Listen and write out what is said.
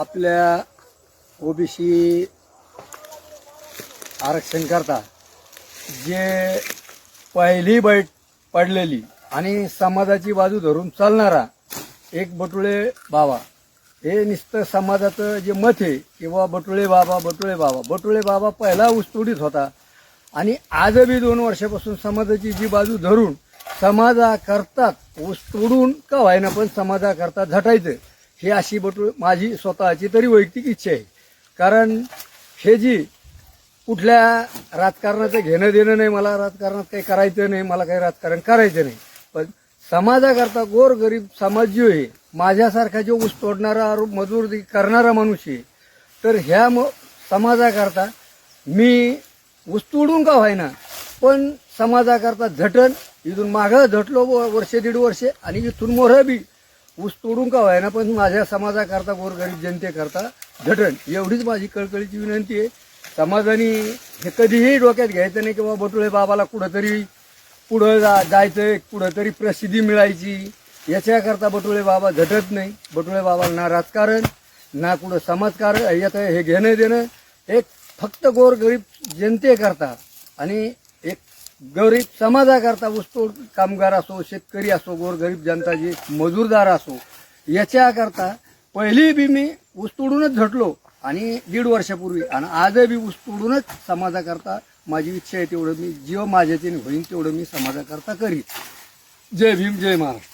आपल्या ओबीसी आरक्षण करता जे पहिली बैठ पडलेली आणि समाजाची बाजू धरून चालणारा एक बटुळे बाबा, हे नुसतं समाजाचं जे मत आहे किंवा बटुळे बाबा पहिला ऊसतोडीत होता आणि आजही 2 वर्षापासून समाजाची जी बाजू धरून समाजाकरतात ऊस तोडून का व्हायना पण समाजाकरता झटायचं, ही अशी माझी स्वतःची तरी वैयक्तिक इच्छा आहे. कारण हे जी कुठल्या राजकारणाचं घेणं देणं नाही, मला राजकारणात काही करायचं नाही, मला काही राजकारण करायचं नाही, पण समाजाकरता गोरगरीब समाज जो आहे, माझ्यासारखा जो ऊस तोडणारा मजूर करणारा माणूस आहे, तर ह्या समाजाकरता मी ऊस तोडून का व्हायना पण समाजाकरता झटन. इथून मागं झटलो 1-1.5 वर्षे आणि इथून मोरं बी ऊस तोडून का व्हायना पण माझ्या समाजाकरता गोरगरीब जनतेकरता झटन, एवढीच माझी कळकळीची विनंती आहे. समाजाने हे कधीही डोक्यात घ्यायचं नाही किंवा बटुळे बाबाला कुठंतरी पुढं जायचं, कुठंतरी प्रसिद्धी मिळायची, याच्याकरता बटुळे बाबा झटत नाही. बटुळे बाबाला ना राजकारण ना कुठं समाजकारण याचं हे घेणं देणं, एक फक्त गोरगरीब जनतेकरता आणि एक गरीब समाजाकरता ऊसतोड कामगार असो, शेतकरी असो, गोरगरीब जनता जी मजूरदार असो, याच्याकरता पहिली बी मी ऊस तोडूनच झटलो आणि 1.5 वर्षापूर्वी आणि आजही बी ऊस तोडूनच समाजाकरता माझी इच्छा आहे तेवढं मी जेव्हा माझ्याच्याने होईल तेवढं मी समाजाकरता करीन. जय भीम, जय महाराष्ट्र.